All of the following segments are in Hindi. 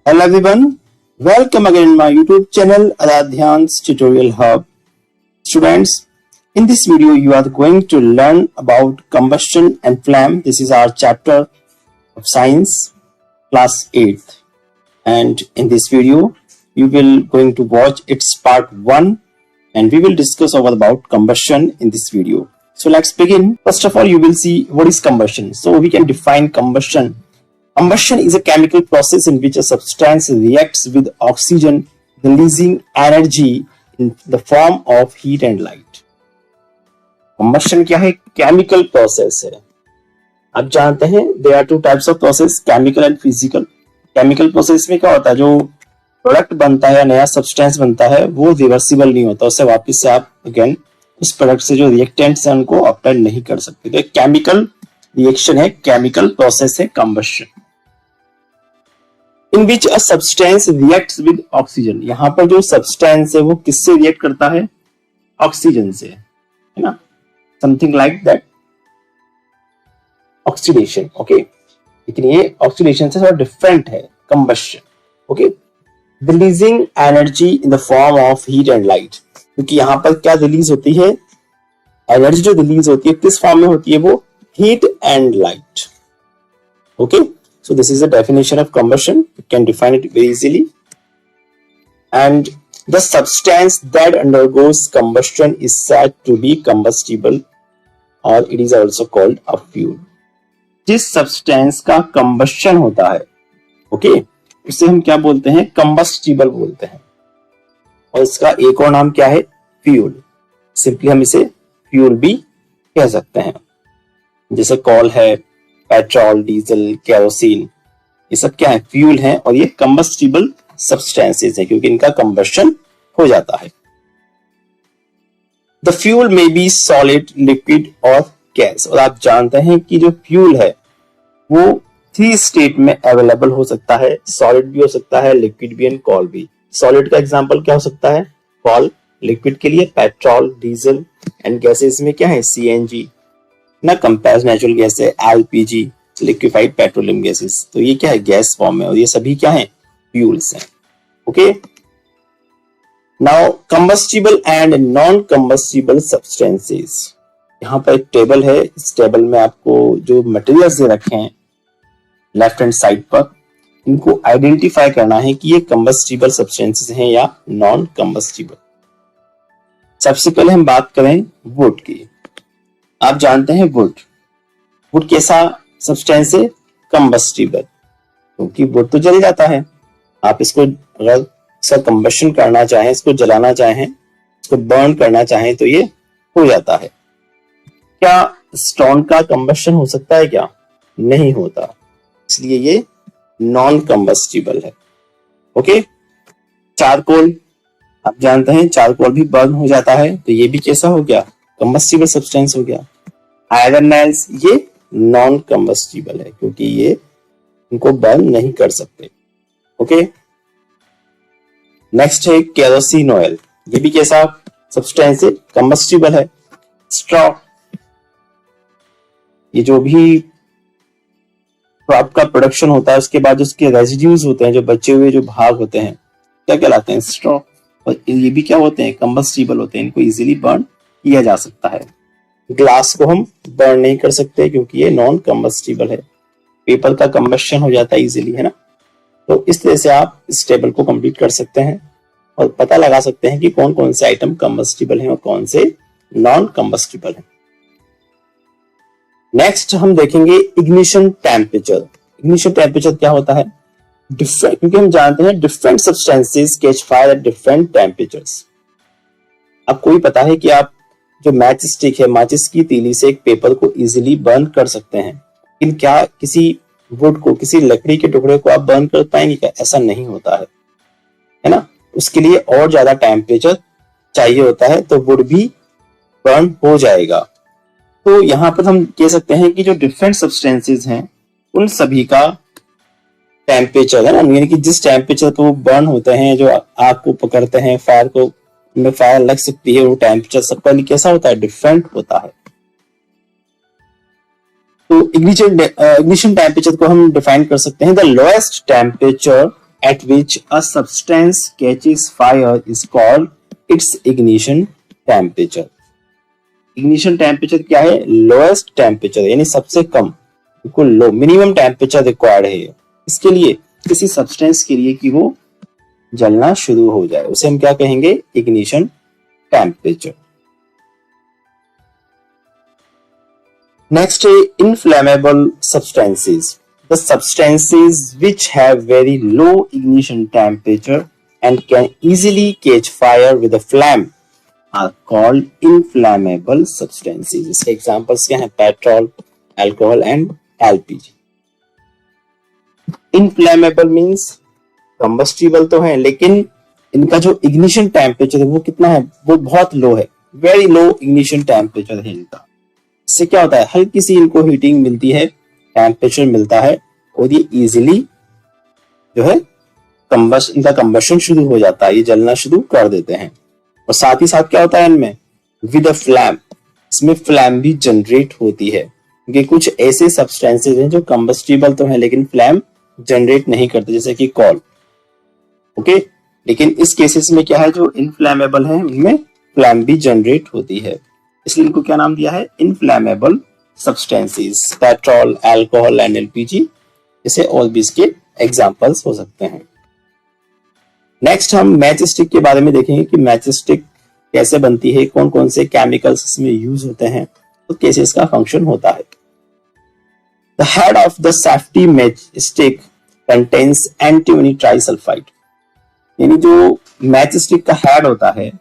Hello everyone, welcome again in my YouTube channel Aradhyan's Tutorial Hub. Students, in this video you are going to learn about combustion and flame. This is our chapter of science, class 8th. And in this video you will going to watch its part 1 and we will discuss about combustion in this video. So let's begin. First of all, you will see what is combustion. So we can define combustion. Combustion is a chemical process in which a substance reacts with oxygen, releasing energy in the form of heat and light. Combustion क्या है? Chemical process है. आप जानते हैं there are two types of process, chemical and physical. Chemical process में क्या होता है? जो प्रोडक्ट बनता है या नया सब्सटेंस बनता है वो रिवर्सिबल नहीं होता, उससे वापस से आप अगेन उस प्रोडक्ट से जो रिएक्टेंट्स हैं उनको अप्लाई नहीं कर सकते. तो एक केमिकल रिएक्शन है, केमिकल प्रोसेस है combustion, in which a substance reacts with oxygen. यहां पर जो सब्सटेंस है वो किससे रिएक्ट करता है? ऑक्सीजन से, है ना. Something like that oxidation. Okay, लेकिन ये ऑक्सीडेशन से थोड़ा डिफरेंट है combustion. Okay, releasing energy in the form of heat and light. क्योंकि यहाँ पर क्या रिलीज होती है? एनर्जी जो रिलीज होती है किस फॉर्म में होती है? वो heat and light. Okay, so this is the definition of combustion. You can define it very easily. And the substance that undergoes combustion is said to be combustible, or it is also called a fuel. जिस सब्सटेंस का कंबस्शन होता है, ओके, उसे हम क्या बोलते हैं? कंबस्टिबल बोलते हैं. और इसका एक और नाम क्या है? फ्यूल. सिंपली हम इसे फ्यूल भी कह सकते हैं. जैसे कॉल है, पेट्रोल, डीजल, केरोसिन, ये सब क्या है? फ्यूल हैं. और ये कंबस्टिबल सब्सटेंसेस हैं क्योंकि इनका कंबस्शन हो जाता है. The fuel may be solid, liquid और गैस. और आप जानते हैं कि जो फ्यूल है वो 3 स्टेट में अवेलेबल हो सकता है. सॉलिड भी हो सकता है, लिक्विड भी एंड कॉल भी. सॉलिड का एग्जांपल क्या हो सकता है? कॉल. लिक्विड के लिए पेट्रोल, डीजल एंड गैसेस में क्या है? सीएनजी ना, कंप्रेस्ड नेचुरल गैस है, एलपीजी, लिक्विफाइड पेट्रोलियम गैसेस. तो ये क्या है? गैस फॉर्म में, और ये सभी क्या है? फ्यूल्स हैं. Okay, now combustible and non combustible substances. यहाँ पर एक टेबल है. इस टेबल में आपको जो मटेरियल्स दे रखे हैं लेफ्ट हैंड साइड पर, इनको आइडेंटिफाई करना है कि ये कंबस्टिबल सब्सटेंसेस हैं या नॉन कंबस्टिबल. सबसे पहले हम बात करें वुड की. आप जानते हैं वुड कैसा सब्सटेंस है? कंबस्टिबल. क्योंकि वुड तो जल जाता है. आप इसको अगर इसका कंबशन करना चाहें, इसको जलाना चाहें, इसको बर्न करना चाहें तो ये हो जाता है. क्या स्टोन का कंबशन हो सकता है? क्या नहीं होता, इसलिए ये नॉन कंबस्टिबल है. Okay, charcoal. आप जानते हैं चारकोल भी बर्न हो जाता है, तो ये भी कैसा हो गया? कंबस्टिबल सब्सटेंस हो गया. आयरन नाइल्स, ये नॉन कंबस्टिबल है क्योंकि ये इनको बर्न नहीं कर सकते. ओके, नेक्स्ट है केरोसिन ऑयल. ये भी कैसा सब्सटेंस है? कंबस्टिबल है. स्ट्रॉ, ये जो भी क्रॉप का प्रोडक्शन होता है उसके बाद उसके रेजिड्यूज होते हैं, जो बचे हुए जो भाग होते हैं, क्या कहलाते हैं? स्ट्रॉ. और ये भी क्या होते हैं? कंबस्टिबल होते हैं. इनको इजीली बर्न किया जा सकता है. ग्लास को हम बर्न नहीं कर सकते क्योंकि ये नॉन कंबस्टिबल है. पेपर का कंबशन हो जाता है इजीली, है ना. तो इस तरह से आप इस टेबल को कंप्लीट कर सकते हैं और पता लगा सकते हैं कि कौन कौन से आइटम कंबस्टिबल हैं और कौन से नॉन कंबस्टिबल हैं. नेक्स्ट हम देखेंगे इग्निशन टेम्परेचर. इग्निशन टेम्परेचर क्या होता है? डिफरेंट, क्योंकि हम जानते हैं different substances catch fire at different temperatures. आपको भी पता है कि आप जो मैच स्टिक है, माचिस की तीली से एक पेपर को इजीली बर्न कर सकते हैं, लेकिन क्या किसी वुड को, किसी लकड़ी के टुकड़े को आप बर्न कर पाएंगे? क्या ऐसा नहीं होता है ना. उसके लिए और ज्यादा टेम्परेचर चाहिए होता है, तो वुड भी बर्न हो जाएगा. तो यहाँ पर हम कह सकते हैं कि जो डिफरेंट सब्सटेंसेस हैं उन सभी का टेम्परेचर है ना, यानी कि जिस टेम्परेचर को बर्न होते हैं, जो आग को पकड़ते हैं, फायर को में फायर लग सकती है, वो टेम्परेचर सबका कैसा होता है? डिफरेंट होता है. तो इग्निशन टेम्परेचर को हम डिफाइन कर सकते हैं the lowest temperature at which a substance catches fire is called its ignition temperature. Ignition temperature क्या है? लोएस्ट टेम्परेचर, यानी सबसे कम, बिल्कुल लो, मिनिमम टेम्परेचर रिक्वायर्ड है इसके लिए, किसी सब्सटेंस के लिए कि वो जलना शुरू हो जाए, उसे हम क्या कहेंगे? Ignition temperature. नेक्स्ट है inflammable substances. The substances which have very low ignition temperature and can easily catch fire with a flame are called inflammable substances. इसके एग्जांपल्स क्या हैं? Petrol, alcohol and LPG. Inflammable means combustible तो है, लेकिन इनका जो इग्निशन टेम्परेचर है वो कितना है? वो बहुत लो है, वेरी लो इग्निशन टेम्परेचर है इनका। इससे क्या होता है? हल्की सी इनको हीटिंग मिलती है, टेम्परेचर मिलता है, और ये इजीली जो है इनका कंबशन शुरू हो जाता है, ये जलना शुरू कर देते हैं। और साथ ही साथ क्या होता है इनमें? विद अ फ्लैम, इसमें फ्लैम भी जनरेट होती है, क्योंकि कुछ ऐसे सब्सटेंसेस हैं जो कंबस्टिबल तो हैं लेकिन फ्लैम जनरेट नहीं करते, जैसे कि कॉल। ओके, लेकिन इस केसेस में क्या है? जो इनफ्लैमेबल है उनमें फ्लैम भी जनरेट होती है, इसलिए इनको क्या नाम दिया है? Inflammable substances. Petrol, alcohol and LPG जैसे और भी इसके एग्जांपल्स हो सकते हैं। नेक्स्ट हम मैच स्टिक के बारे में देखेंगे कि मैच स्टिक कैसे बनती है, कौन कौन से केमिकल्स इसमें यूज होते हैं, तो कैसे इसका फंक्शन होता है। The head of the safety match stick contains antimony trisulphide, यानी जो मैच स्टिक का हेड होता है,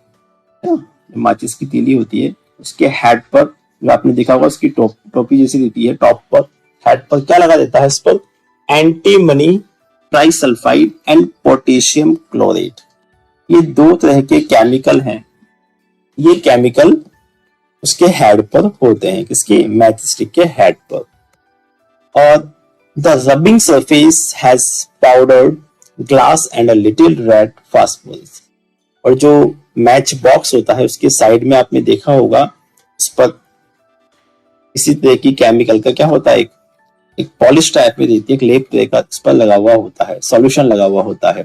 माचिस की तीली होती है, उसके हेड पर जो आपने देखा होगा उसकी टोपी जैसी देती है, टॉप पर, हेड पर क्या लगा देता है? इस पर antimony trisulphide and potassium chlorate. ये दो तरह के केमिकल हैं, ये केमिकल उसके हेड पर होते हैं, किसके? मैच स्टिक के हेड पर। और the rubbing surface has powdered glass and a little red phosphorus. और जो मैच बॉक्स होता है उसके साइड में आपने देखा होगा, उस पर इसी तरह की केमिकल का क्या होता है? एक पॉलिश टाइप में देती है, एक लेप तरह का इस पर लगा हुआ होता है, सॉल्यूशन लगा हुआ होता है।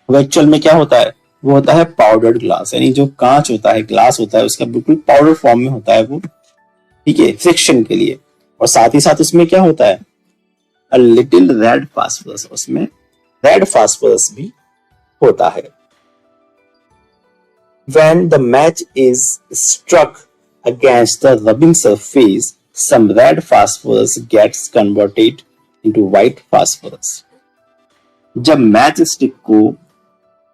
वो एक्चुअल में क्या होता है? वो होता है पाउडर्ड ग्लास, यानी जो कांच होता है, ग्लास होता है, उसका बिल्कुल पाउडर फॉर्म में होता है वो, ठीक है, फ्रिक्शन के लिए। और साथ ही साथ उसमें क्या होता है? अ लिटिल रेड फास्फोरस, उसमें रेड फास्फोरस भी होता है। When the match is struck against the rubbing surface, some red phosphorus gets converted into white phosphorus. जब मैच स्टिक को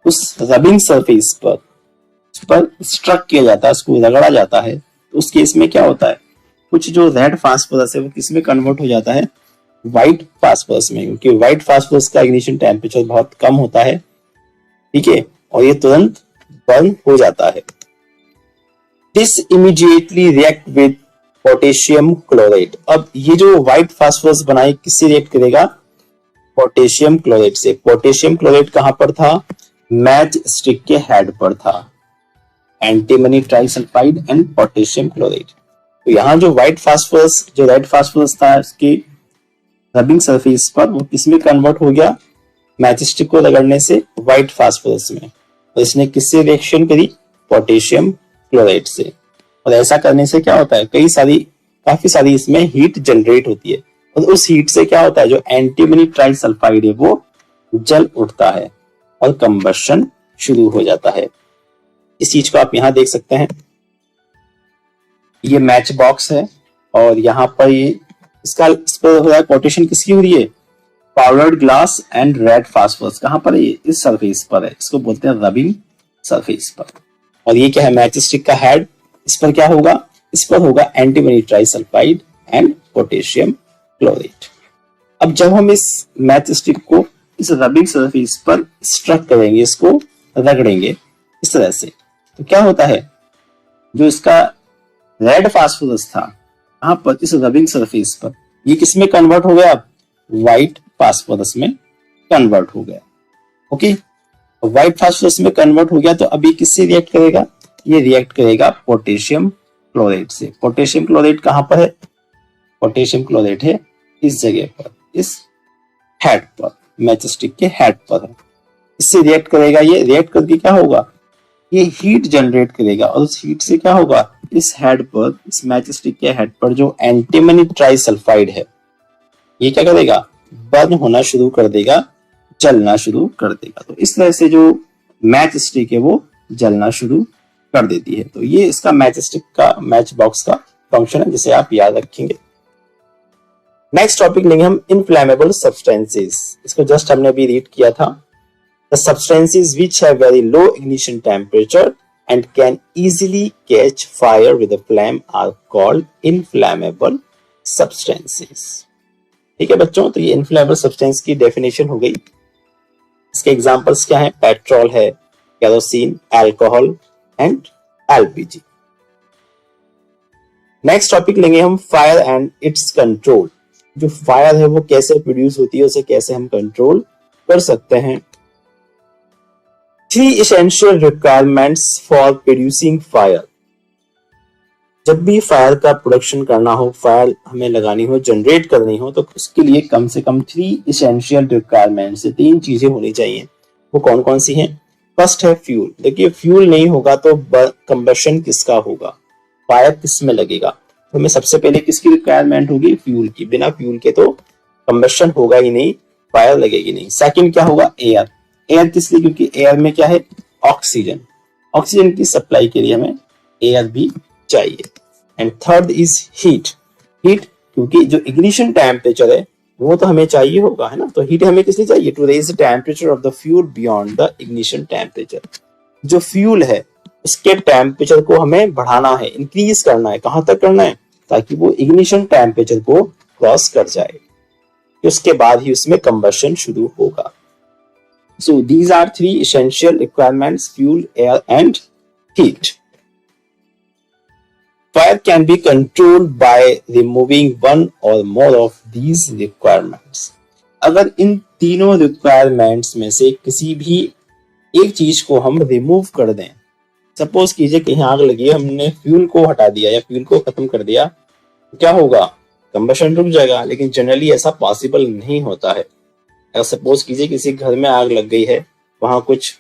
उस रबिंग सरफेस पर स्ट्रक किया जाता है, उसको रगड़ा जाता है, तो उस केस में क्या होता है? कुछ जो रेड फास्फोरस है वो किसमें कन्वर्ट हो जाता है? व्हाइट फास्फोरस में, क्योंकि व्हाइट फास्फोरस का इग्निशन टेम्परेचर बहुत कम होता है, ठीक है, और ये तुरंत बर्न हो जाता है। This immediately react with potassium chloride. अब ये जो व्हाइट फास्फोरस बनाई किससे रिएक्ट करेगा? पोटेशियम क्लोराइड से। पोटेशियम क्लोराइड कहां पर था? मैच स्टिक के हेड पर था, antimony trisulphide and potassium chloride. तो यहाँ जो व्हाइट फास्फोरस, जो रेड फास्फोरस था उसके रबिंग सरफेस पर, वो किसमें कन्वर्ट हो गया? मैच स्टिक को रगड़ने से व्हाइट फास्फोरस में। और इसने किससे रिएक्शन करी? पोटेशियम क्लोराइड से। और ऐसा करने से क्या होता है? काफी सारी इसमें हीट जनरेट होती है, और उस हीट से क्या होता है? जो एंटीमनी ट्राइसल्फाइड है वो जल उठता है और कंबशन शुरू हो जाता है। इस चीज को आप यहां देख सकते हैं, ये मैच बॉक्स है और यहाँ पर ये इस पर हो रहा है कोटेशन किसकी हो रही है? Powdered glass and red phosphorus. कहां पर है ये? इस सरफेस पर है, इसको बोलते हैं रबिंग सरफेस पर। और ये क्या है? मैच स्टिक का हेड। इस पर क्या होगा? इस पर होगा antimony trisulphide and potassium chloride. अब जब हम इस मैच स्टिक को इस रबिंग सरफेस पर स्ट्रक करेंगे, इसको रगड़ेंगे इस तरह से, तो क्या होता है? जो इसका रेड फास्फोरस था कहां पर? इस रबिंग सरफेस पर, ये किसमें कन्वर्ट हो गया? व्हाइट फास्फोरस में कन्वर्ट हो गया। ओके, व्हाइट फास्फोरस में कन्वर्ट हो गया, तो अभी किससे रिएक्ट करेगा? ये रिएक्ट करेगा पोटेशियम क्लोराइड से। पोटेशियम क्लोराइड कहां पर है? पोटेशियम क्लोराइड है इस जगह पर, इस हेड पर। मैच स्टिक के हेड पर है। इससे रिएक्ट करेगा, ये रिएक्ट करके क्या होगा, ये हीट जनरेट करेगा और उस हीट से क्या होगा, इस हेड पर, इस मैच स्टिक के हेड पर जो एंटीमनी ट्राइसल्फाइड है ये क्या करेगा, बर्न होना शुरू कर देगा, जलना शुरू कर देगा। तो इस तरह से जो मैच स्टिक है वो जलना शुरू कर देती है। तो ये इसका मैच स्टिक का, मैच बॉक्स का फंक्शन है जिसे आप याद रखेंगे। नेक्स्ट टॉपिक लेंगे हम इनफ्लेमेबल सब्सटेंसेस। इसको जस्ट हमने अभी रीड किया था। The substances which have very low ignition temperature and can easily catch fire with a flame are called inflammable substances. ठीक है बच्चों, तो ये इनफ्लेमेबल सब्सटेंस की डेफिनेशन हो गई। इसके एग्जांपल्स क्या हैं, पेट्रोल है, kerosene, alcohol and LPG. Next topic लेंगे हम फायर एंड इट्स कंट्रोल। जो फायर है वो कैसे प्रोड्यूस होती है, उसे कैसे हम कंट्रोल कर सकते हैं। 3 essential requirements for producing fire। जब भी फायर का प्रोडक्शन करना हो, फायर हमें लगानी हो, जनरेट करनी हो, तो उसके लिए कम से कम 3 essential requirements, 3 चीजें होनी चाहिए। वो कौन कौन सी हैं? फर्स्ट है फ्यूल। देखिए फ्यूल नहीं होगा तो कंबशन किसका होगा, फायर किस में लगेगा। तो हमें सबसे पहले किसकी रिक्वायरमेंट होगी, फ्यूल की। बिना फ्यूल के तो कंबशन होगा ही नहीं, फायर लगेगी नहीं। सेकंड क्या होगा, एयर। एयर किस लिए, क्योंकि एयर में क्या है, ऑक्सीजन। ऑक्सीजन की सप्लाई के लिए हमें एयर भी चाहिए। And third is heat. Heat क्योंकि जो इग्निशन टेम्परेचर है वो तो हमें चाहिए होगा, है ना। तो हीट हमें किस लिए चाहिए, to raise the temperature of the fuel beyond the ignition temperature. जो फ्यूल है उसके टेम्परेचर को हमें बढ़ाना है, इंक्रीज करना है। कहां तक करना है, ताकि वो इग्निशन टेम्परेचर को क्रॉस कर जाए, उसके बाद ही उसमें कंबशन शुरू होगा। So these are 3 essential requirements: fuel, air and heat. Fire can be controlled by removing one or more of these requirements. अगर इन तीनों requirements में से किसी भी एक चीज को हम रिमूव कर दें, सपोज कीजिए कहीं आग लगी है, हमने फ्यूल को हटा दिया या फ्यूल को खत्म कर दिया, तो क्या होगा, कंबशन रुक जाएगा। लेकिन जनरली ऐसा पॉसिबल नहीं होता है। अगर सपोज कीजिए किसी घर में आग लग गई है, वहां कुछ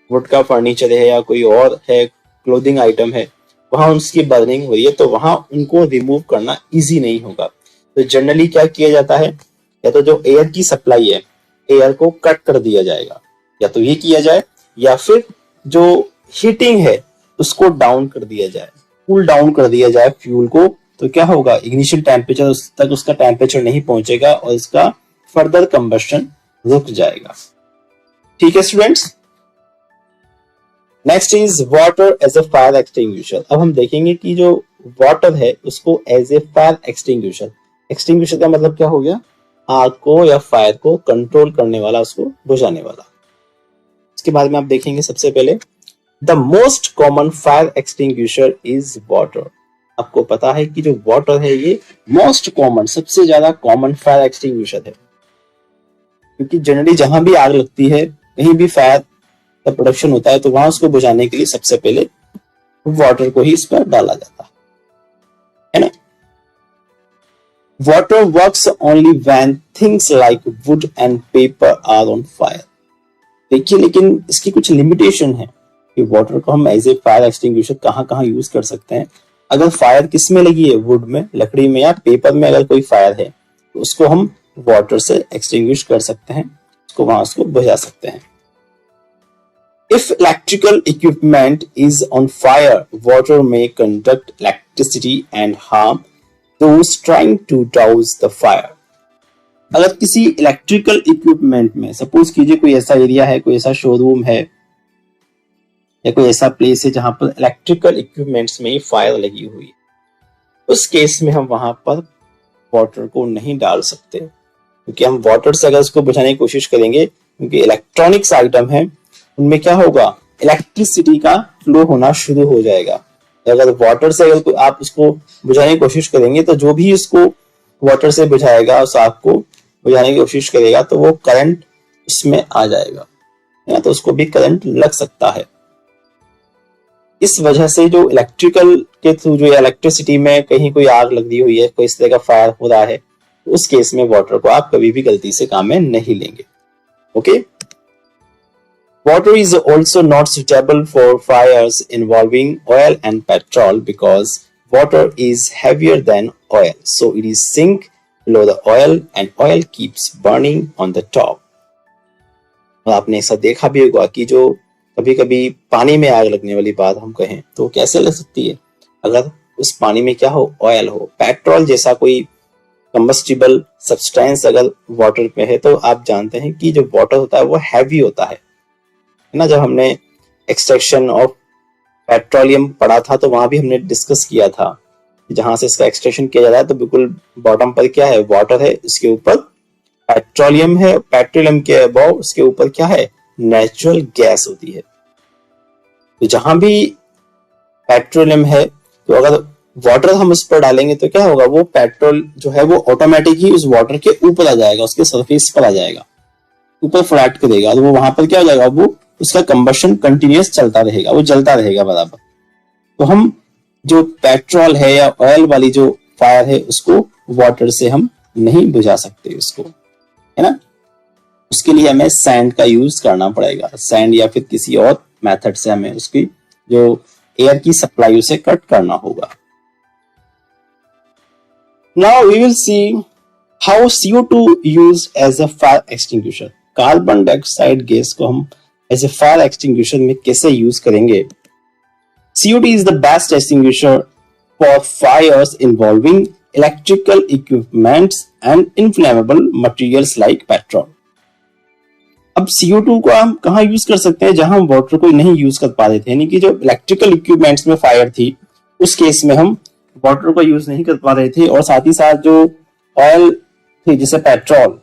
वुड का फर्नीचर है या कोई और है, क्लोथिंग आइटम है, वहां उसकी बर्निंग हो रही है, तो वहां उनको रिमूव करना इजी नहीं होगा। तो जनरली क्या किया जाता है, या तो जो एयर की सप्लाई है, एयर को कट कर दिया जाएगा, या तो ये किया जाए, या फिर जो हीटिंग है उसको डाउन कर दिया जाए, कूल डाउन कर दिया जाए फ्यूल को। तो क्या होगा, इग्निशन टेम्परेचर तक उसका टेम्परेचर नहीं पहुंचेगा और इसका फर्दर कंबशन रुक जाएगा। ठीक है students. Next is water as a fire extinguisher. अब हम देखेंगे कि जो वाटर है उसको as a fire extinguisher, extinguisher का मतलब क्या हो गया, आग को या फायर को कंट्रोल करने वाला, उसको बुझाने वाला। इसके बारे में आप देखेंगे सबसे पहले, the most common fire extinguisher is water. आपको पता है कि जो वाटर है ये मोस्ट कॉमन, सबसे ज्यादा कॉमन फायर एक्सटिंग्विशर है, क्योंकि जनरली जहां भी आग लगती है, कहीं भी फायर का प्रोडक्शन होता है, तो वहां उसको बुझाने के लिए सबसे पहले वाटर को ही इस पर डाला जाता है ना। Water works only when things like wood and paper are on fire. देखिए लेकिन इसकी कुछ लिमिटेशन है कि वाटर को हम एज ए फायर एक्सटिंग्विशर कहां कहां यूज कर सकते हैं। अगर फायर किस में लगी है, वुड में, लकड़ी में या पेपर में अगर कोई फायर है, तो उसको हम वाटर से एक्सटिंग्विश कर सकते हैं, उसको वहां उसको बुझा सकते हैं। If electrical equipment is on fire, water may conduct electricity and harm those trying to douse the fire. अगर किसी इलेक्ट्रिकल इक्विपमेंट में, सपोज कीजिए कोई ऐसा एरिया है, कोई ऐसा शोरूम है या कोई ऐसा प्लेस है जहां पर इलेक्ट्रिकल इक्विपमेंट्स में ही फायर लगी हुई है, उस केस में हम वहां पर वाटर को नहीं डाल सकते, क्योंकि हम वाटर से अगर उसको बुझाने की कोशिश करेंगे, क्योंकि इलेक्ट्रॉनिक्स आइटम है, उनमें क्या होगा, इलेक्ट्रिसिटी का फ्लो होना शुरू हो जाएगा। अगर वाटर से अगर आप उसको बुझाने की कोशिश करेंगे, तो जो भी इसको वाटर से बुझाएगा, उस आग को बुझाने की कोशिश करेगा, तो वो करंट उसमें आ जाएगा, या तो उसको भी करंट लग सकता है। इस वजह से जो इलेक्ट्रिकल के थ्रू, जो इलेक्ट्रिसिटी में कहीं कोई आग लगी हुई है, कोई इस तरह का फायर हो रहा है, तो उस केस में वाटर को आप कभी भी गलती से काम में नहीं लेंगे। Okay. Water is also not suitable for fires involving oil and petrol because water is heavier than oil, so it is sink below the oil and oil keeps burning on the top. और आपने ऐसा देखा भी होगा कि जो कभी कभी पानी में आग लगने वाली बात हम कहें तो कैसे लग सकती है, अगर उस पानी में क्या हो, ऑयल हो, पेट्रोल जैसा कोई कंबस्टिबल सब्सटेंस अगर वाटर में है तो आप जानते हैं कि जो वाटर होता है वो हैवी होता है ना। जब हमने एक्सट्रैक्शन ऑफ पेट्रोलियम पढ़ा था तो वहां भी हमने डिस्कस किया था जहां से इसका एक्सट्रैक्शन किया जा रहा है तो बिल्कुल बॉटम पर क्या है, वाटर है, इसके ऊपर पेट्रोलियम है, पेट्रोलियम के अबव उसके ऊपर क्या है, नेचुरल गैस होती है। तो जहां भी पेट्रोलियम है तो अगर वाटर हम उस पर डालेंगे तो क्या होगा, वो पेट्रोल जो है वो ऑटोमेटिक ही उस वाटर के ऊपर आ जाएगा, उसके सरफेस पर आ जाएगा, ऊपर फ्लैट करेगा, तो वो वहां पर क्या हो जाएगा, वो उसका कंबशन कंटिन्यूअस चलता रहेगा, वो जलता रहेगा बराबर। तो हम जो पेट्रोल है या ऑयल वाली जो फायर है उसको वाटर से हम नहीं बुझा सकते उसको, है ना। उसके लिए हमें सैंड का यूज करना पड़ेगा, सैंड या फिर किसी और मेथड से हमें उसकी जो एयर की सप्लाई उसे कट करना होगा। Now we will see how CO2 used as a fire extinguisher। Carbon dioxide gas को हम एज ए फायर एक्सटिंग्विशर में कैसे यूज करेंगे। CO2 is the best extinguisher for fires involving electrical equipments and inflammable materials like petrol। अब CO2 को हम कहाँ यूज कर सकते हैं, जहां हम वाटर को नहीं यूज कर पा रहे थे, यानी कि जो इलेक्ट्रिकल इक्विपमेंट्स में फायर थी उस केस में हम वाटर को यूज नहीं कर पा रहे थे, और साथ ही साथ जो ऑयल थी जैसे पेट्रोल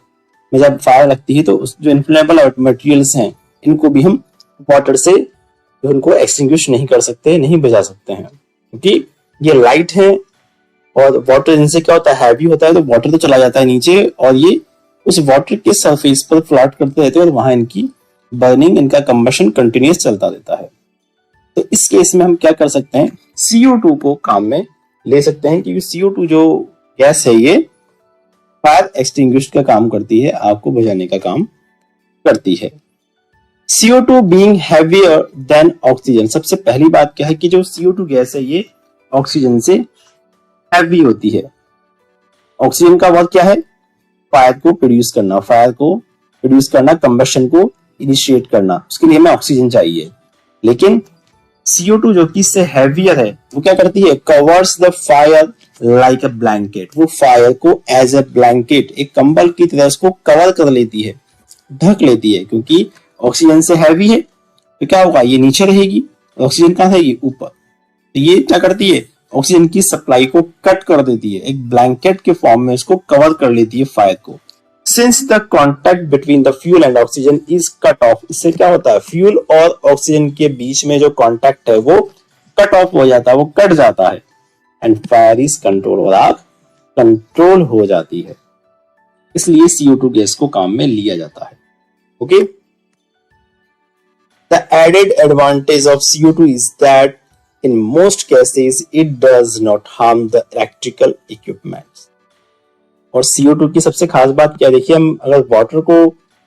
में जब फायर लगती है तो जो इन्फ्लेमेबल मटेरियल्स हैं इनको भी हम वाटर से उनको एक्सटिंग्विश नहीं कर सकते, नहीं बुझा सकते हैं, क्योंकि ये लाइट है और वाटर इनसे क्या होता है, हैवी होता है, तो वाटर तो चला जाता है नीचे और ये उस वाटर के सरफेस पर फ्लैट करते रहते हैं और वहां इनकी बर्निंग, इनका कंबशन कंटिन्यूअस चलता रहता है। तो इस केस में हम क्या कर सकते हैं, CO2 को काम में ले सकते हैं, क्योंकि CO2 जो गैस है ये फायर एक्सटिंग्विश का काम करती है, आग को बुझाने का काम करती है। CO2 being heavier than oxygen, सबसे पहली बात क्या है कि जो CO2 गैस है ये ऑक्सीजन से हैवी होती है। ऑक्सीजन का वर्क क्या है, फायर को प्रोड्यूस करना, फायर को प्रोड्यूस करना, कंबशन को इनिशिएट करना, उसके लिए हमें ऑक्सीजन चाहिए। लेकिन CO2 जो कि इससे हैवियर है वो क्या करती है, covers the fire like a blanket, वो फायर को एज ए ब्लैंकेट, एक कंबल की तरह उसको कवर कर लेती है, ढक लेती है, क्योंकि ऑक्सीजन से हैवी है तो क्या होगा, ये नीचे रहेगी, ऑक्सीजन कहां रहेगी, ऊपर। तो ये क्या करती है, ऑक्सीजन की सप्लाई को कट कर देती है, एक ब्लैंकेट के फॉर्म में इसको कवर कर लेती है फायर को। Since the contact between the fuel and oxygen is cut off, इससे क्या होता है, फ्यूल और ऑक्सीजन के बीच में जो कॉन्टैक्ट है वो कट ऑफ हो जाता है, वो कट जाता है, एंड फायर इज कंट्रोल, और आग कंट्रोल हो जाती है। इसलिए CO2 गैस को काम में लिया जाता है। Okay, the added advantage of CO2 is that in most cases it does not harm the electrical equipments। और CO2 की सबसे खास बात क्या, देखिए हम अगर वाटर को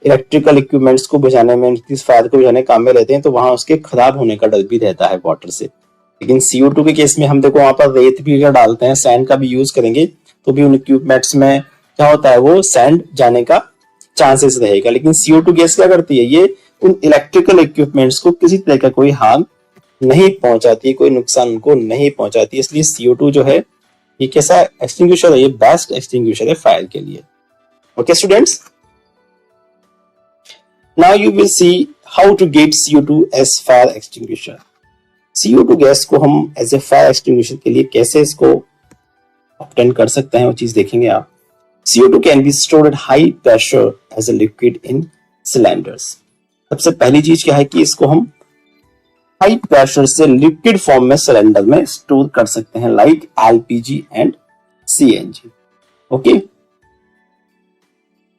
इलेक्ट्रिकल इक्विपमेंट्स को बुझाने में, फायर को बुझाने काम में लेते हैं तो वहां उसके खराब होने का डर भी रहता है वाटर से। लेकिन CO2 के केस में हम देखो वहां पर रेत भी अगर डालते हैं, सैंड का भी यूज करेंगे तो भी उन इक्विपमेंट्स में क्या होता है, वो सैंड जाने का चांसेस रहेगा। लेकिन CO2 गैस क्या करती है, ये उन इलेक्ट्रिकल इक्विपमेंट्स को किसी तरह का कोई हार्म नहीं पहुंचाती, कोई नुकसान उनको नहीं पहुंचाती। इसलिए CO2 जो है ये कैसा एक्सटिंग्विशर है, ये बेस्ट एक्सटिंग्विशर है फायर के लिए। Okay students, now you will see how to get CO2 as fire extinguisher. CO2 gas को हम एज ए फायर एक्सटिंग्विशर के लिए कैसे इसको ऑब्टेन कर सकते हैं वो चीज देखेंगे आप। CO2 can be stored at high pressure as a liquid in cylinders. सबसे पहली चीज क्या है कि इसको हम हाई प्रेशर से लिक्विड फॉर्म में सिलेंडर में स्टोर कर सकते हैं, like LPG and CNG। Okay,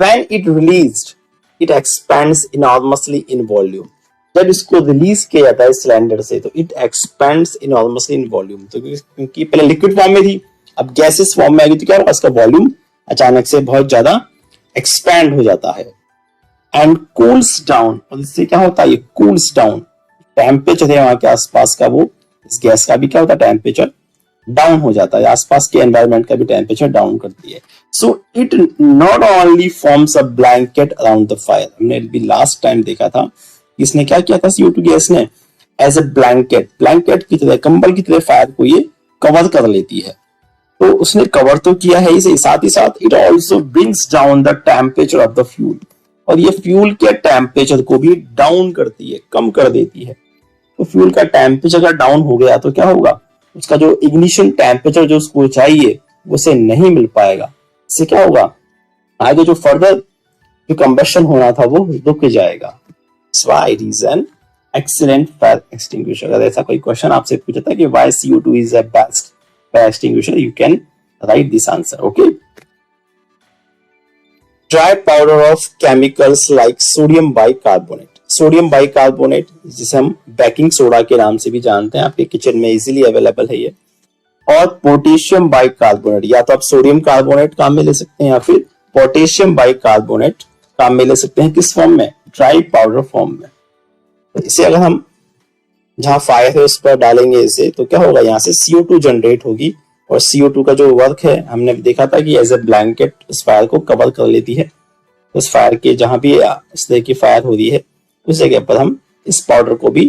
when it released it expands enormously in volume. जब इसको रिलीज किया जाता है सिलेंडर से तो it expands enormously in volume. तो क्योंकि पहले लिक्विड फॉर्म में थी, अब गैसेस फॉर्म में आएगी तो क्या होगा, इसका वॉल्यूम अचानक से बहुत ज्यादा एक्सपैंड हो जाता है। एंड कूल्स डाउन, और इससे क्या होता है, ये कूल्स डाउन, टेम्परेचर है वहां के आसपास का, वो इस गैस का भी क्या होता है, टेम्परेचर डाउन हो जाता है, आसपास के एनवायरनमेंट का भी टेम्परेचर डाउन करती है। So it not only forms a blanket around the fire, हमने भी लास्ट टाइम देखा था, इसने क्या किया था CO2 गैस ने, एज ए ब्लैंकेट की तरह, कंबल की तरह फायर को ये कवर कर लेती है। तो उसने कवर तो किया है इसे, साथ ही साथ it also brings down the temperature of the fuel, और ये फ्यूल के टेम्परेचर को भी डाउन करती है, कम कर देती है। तो फ्यूल का टेम्परेचर अगर डाउन हो गया तो क्या होगा, उसका जो इग्निशन टेम्परेचर जो उसको चाहिए उसे नहीं मिल पाएगा। इससे क्या होगा, आगे जो फर्दर जो कंबशन होना था वो रुक जाएगा। It is an excellent fire extinguisher. अगर ऐसा कोई क्वेश्चन आपसे पूछा था कि why CO2 is a best fire extinguisher, you can write this answer. Okay, dry powder of chemicals like sodium bicarbonate, sodium bicarbonate जिसे हम बेकिंग सोडा के नाम से भी जानते हैं, आपके किचन में इजीली अवेलेबल है ये, और पोटेशियम बाइकार्बोनेट, या तो आप सोडियम कार्बोनेट काम में ले सकते हैं या फिर पोटेशियम बाइकार्बोनेट काम में ले सकते हैं। किस फॉर्म में, ड्राई पाउडर फॉर्म में। तो इसे अगर हम जहां फायर है उस पर डालेंगे इसे, तो क्या होगा, यहाँ से CO2 जनरेट होगी, और CO2 का जो वर्क है हमने देखा था कि एज ए ब्लैंकेट उस फायर को कवर कर लेती है। उस फायर के जहां भी इस तरह की फायर हो रही है उस जगह पर हम इस पाउडर को भी,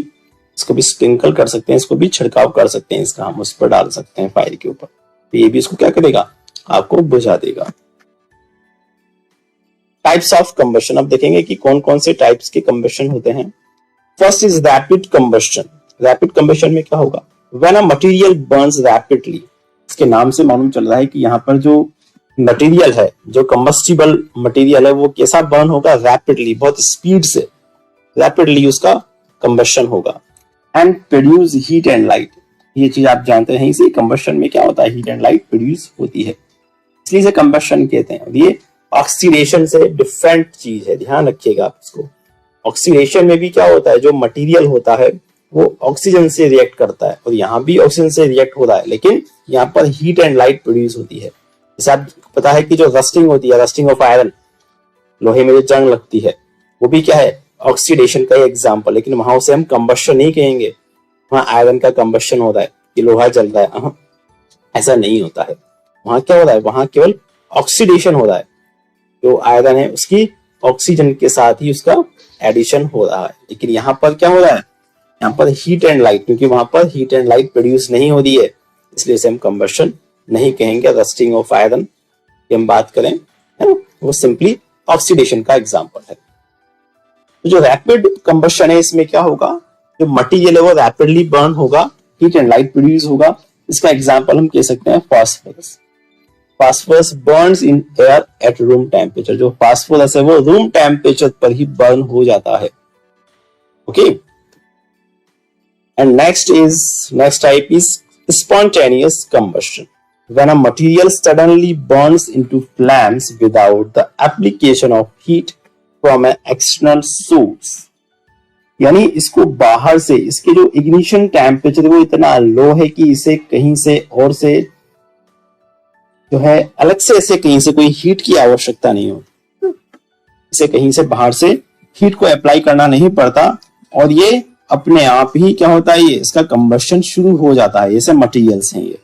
इसको भी स्प्रिंकल कर सकते हैं, इसको भी छिड़काव कर सकते हैं, इसका हम उस पर डाल सकते हैं फायर के ऊपर, तो ये भी इसको क्या करेगा, आपको बुझा देगा। टाइप्स ऑफ कंबशन, अब देखेंगे कि कौन कौन से टाइप्स के कंबशन होते हैं। First is rapid combustion. Rapid combustion में क्या होगा, when a material Burns rapidly, इसके नाम से मालूम चल रहा है कि यहाँ पर जो मटेरियल है, जो कंबस्टिबल मटेरियल है, वो कैसा बर्न होगा, रैपिडली, बहुत स्पीड से, रैपिडली उसका कंबशन होगा। And produce heat and light, ये चीज आप जानते हैं, इसी कंबशन में क्या होता है, हीट एंड लाइट प्रोड्यूस होती है, इसलिए इसे कंबशन कहते हैं। और ये ऑक्सीडेशन से डिफरेंट चीज है, ध्यान रखिएगा आप इसको। ऑक्सीडेशन में भी क्या होता है, जो मटेरियल होता है वो ऑक्सीजन से रिएक्ट करता है, और यहाँ भी ऑक्सीजन से रिएक्ट हो रहा है, लेकिन यहाँ पर हीट एंड लाइट प्रोड्यूस होती है। जैसे आपको पता है कि जो रस्टिंग होती है, रस्टिंग ऑफ आयरन, लोहे में जो जंग लगती है, वो भी क्या है, ऑक्सीडेशन का एग्जाम्पल, लेकिन वहां उसे हम कंबशन नहीं कहेंगे, वहां आयरन का कंबशन हो रहा है कि लोहा जल रहा है, ऐसा नहीं होता है। वहां क्या हो रहा है, वहां केवल ऑक्सीडेशन हो रहा है, जो आयरन है उसकी ऑक्सीजन के साथ ही उसका एडिशन हो रहा है। लेकिन यहाँ पर क्या हो रहा है, यहाँ पर हीट एंड लाइट, क्योंकि वहां पर हीट एंड लाइट प्रोड्यूस नहीं हो रही है, इसलिए इसे हम कंबशन नहीं कहेंगे। रस्टिंग ऑफ आयरन की हम बात करें, है ना, वो सिंपली ऑक्सीडेशन का एग्जाम्पल है। तो जो रैपिड कंबशन है, इसमें क्या होगा, जो मटीरियल है वो रैपिडली बर्न होगा, हीट एंड लाइट प्रोड्यूस होगा। इसका एग्जाम्पल हम कह सकते हैं phosphorus. Phosphorus Burns in air at room temperature, जो फास्फोरस है वो रूम टेम्परेचर पर ही बर्न हो जाता है। Okay, and next type is spontaneous combustion, when a material suddenly burns into flames without the application of heat from an external source। यानी इसको बाहर से, इसके जो इग्निशन टेम्परेचर वो इतना लो है कि इसे कहीं से और से जो है अलग से ऐसे कहीं से कोई हीट की आवश्यकता नहीं हो, इसे कहीं से बाहर से हीट को अप्लाई करना नहीं पड़ता, और ये अपने आप ही क्या होता है, ये इसका कंबशन शुरू हो जाता है। ऐसे मटेरियल्स हैं ये।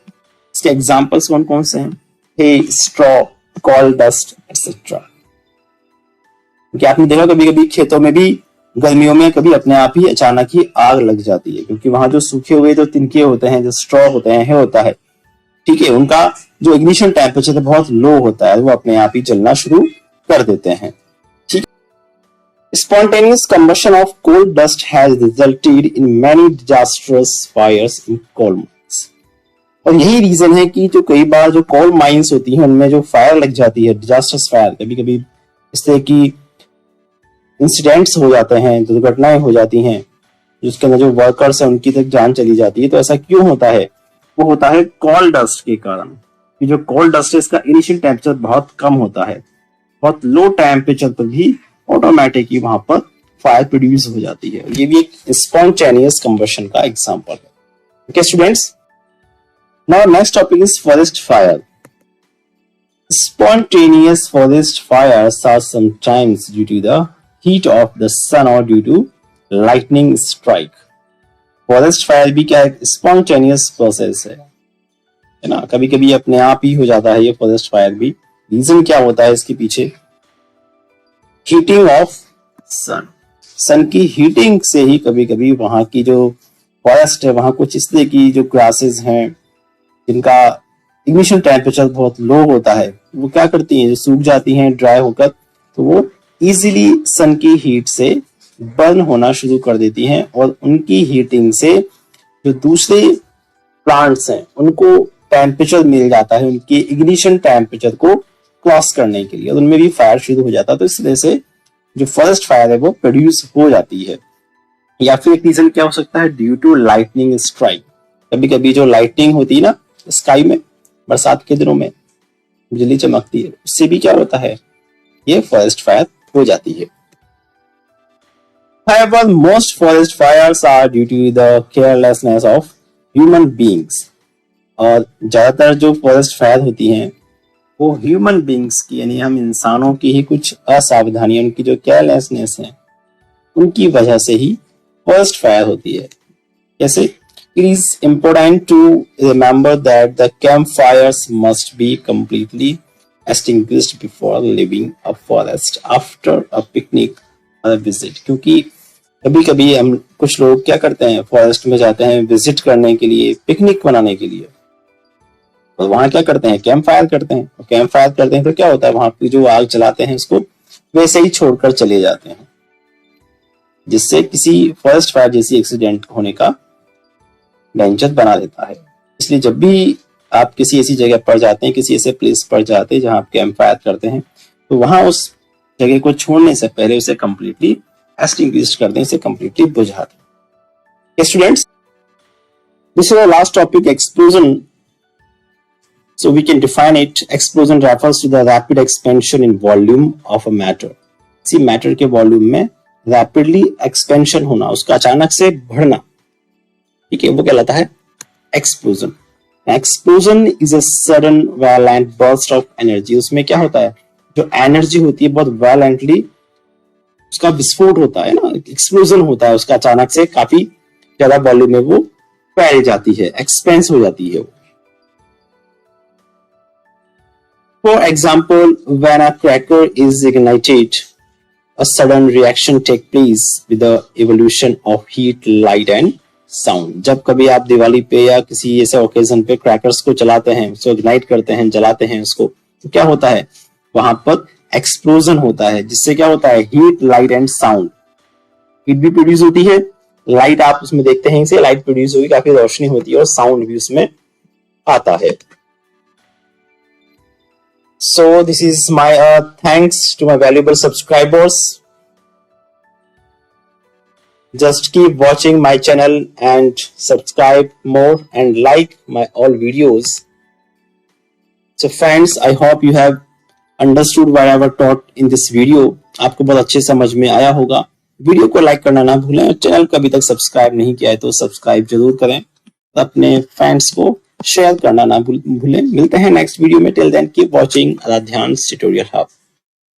इसके एग्जांपल्स कौन कौन से हैं, हे, स्ट्रॉ, कॉल डस्ट एक्सेट्रा। क्योंकि आपने देखा कभी कभी खेतों में भी गर्मियों में कभी अपने आप ही अचानक ही आग लग जाती है, क्योंकि वहां जो सूखे हुए जो तिनके होते हैं, जो स्ट्रॉ होते हैं, है होता है, ठीक है, उनका जो इग्निशन टेम्परेचर बहुत लो होता है, वो अपने आप ही जलना शुरू कर देते हैं। Spontaneous combustion of coal dust has resulted in many disastrous fires in coal mines। और यही रीजन है कि जो कई बार जो कोल माइंस होती हैं उनमें जो फायर लग जाती है, डिजास्टर्स फायर, कभी कभी इस तरह की इंसिडेंट्स हो जाते हैं, दुर्घटनाएं हो जाती हैं, जिसके अंदर जो वर्कर्स हैं उनकी तक जान चली जाती है। तो ऐसा क्यों होता है, वो होता है कोल डस्ट के कारण। कि जो कोल डस्ट है इसका इनिशियल टेम्परेचर बहुत कम होता है, बहुत लो टेम्परेचर पर भी ऑटोमेटिकली वहां पर फायर प्रोड्यूस हो जाती है। ये भी एक स्पॉन्टेनियस कंबशन का एग्जांपल है। Okay students, now next topic is forest fire. Spontaneous forest fires are sometimes due to the heat of the sun or due to lightning strike. Forest fire भी क्या एक स्पॉन्टेनियस प्रोसेस है ना, कभी कभी अपने आप ही हो जाता है ये फॉरेस्ट फायर भी। रीजन क्या होता है इसके पीछे? हीटिंग ऑफ सन की हीटिंग से ही कभी कभी वहां की जो फॉरेस्ट है, वहां कुछ इस तरह की जो ग्रासेस हैं जिनका इग्निशन टेम्परेचर बहुत लो होता है, वो क्या करती हैं, जो सूख जाती हैं ड्राई होकर, तो वो इजीली सन की हीट से बर्न होना शुरू कर देती हैं और उनकी हीटिंग से जो दूसरे प्लांट्स हैं उनको टेम्परेचर मिल जाता है उनके इग्निशन टेम्परेचर को क्रॉस करने के लिए, और उनमें भी फायर शुरू हो जाता है। तो इस तरह से जो फॉरेस्ट फायर है वो प्रोड्यूस हो जाती है। या फिर एक रीजन क्या हो सकता है? Due to lightning strike. कभी कभी जो लाइटनिंग होती है ना स्काई में, बरसात के दिनों में बिजली चमकती है, उससे भी क्या होता है, ये फॉरेस्ट फायर हो जाती है। However, most forest fires are due to the carelessness of human beings. और ज्यादातर जो फॉरेस्ट फायर होती हैं वो ह्यूमन बींग्स की, यानी हम इंसानों की ही कुछ असावधानी, उनकी जो केयरलेसनेस है उनकी वजह से ही फॉरेस्ट फायर होती है। कैसे? It is important to remember that the campfires must be completely extinguished before leaving a forest after a picnic or a visit. क्योंकि कभी कभी हम कुछ लोग क्या करते हैं, फॉरेस्ट में जाते हैं विजिट करने के लिए, पिकनिक मनाने के लिए, और वहां क्या करते हैं, कैंप फायर करते हैं। और कैंप फायर करते हैं तो क्या होता है, वहां की जो आग जलाते हैं उसको वैसे ही छोड़कर चले जाते हैं, जिससे किसी फॉरेस्ट फायर जैसी एक्सीडेंट होने का डेंजर बना देता है। इसलिए जब भी आप किसी ऐसी जगह पर जाते हैं, किसी ऐसे प्लेस पर जाते हैं जहां आप कैंप फायर करते हैं, तो वहां उस जगह को छोड़ने से पहले उसे कंप्लीटली एक्सटिंग्विश कर दें, इसे कंप्लीटली बुझा दें। Students, this is the last topic, explosion. So we can define it. Explosion refers to the rapid expansion in volume of a matter. See, matter के वॉल्यूम में rapidly expansion होना, उसका अचानक से बढ़ना, ठीक है, वो कहलाता है explosion. Explosion is a sudden violent burst of energy. उसमें क्या होता है, जो एनर्जी होती है बहुत वायलेंटली उसका विस्फोट होता है ना, एक्सप्लोजन होता है उसका, अचानक से काफी ज्यादा वॉल्यूम में वो फैल जाती है, एक्सपेंस हो जाती है। For example, when a cracker is ignited, a sudden reaction takes place with the evolution of heat, light and sound. जब कभी आप दिवाली पे या किसी ऐसे ओकेजन पे क्रैकर्स को चलाते हैं, उसको इग्नाइट करते हैं, जलाते हैं उसको, तो क्या होता है, वहां पर एक्सप्लोजन होता है, जिससे क्या होता है, heat, light and sound. Heat भी प्रोड्यूस होती है, लाइट आप उसमें देखते हैं, इसे लाइट प्रोड्यूस होगी, काफी रोशनी होती है, और साउंड भी उसमें आता है। So this is my thanks to my valuable subscribers. Just keep watching my channel and subscribe more and like my all videos. So friends, I hope you have understood what I have taught in this video. आपको बहुत अच्छे समझ में आया होगा। वीडियो को लाइक करना ना भूलें, और चैनल को अभी तक सब्सक्राइब नहीं किया है तो सब्सक्राइब जरूर करें, अपने फ्रेंड्स को शेयर करना ना भूलें। मिलते हैं नेक्स्ट वीडियो में। Till then keep watching Aradhyan tutorial hub.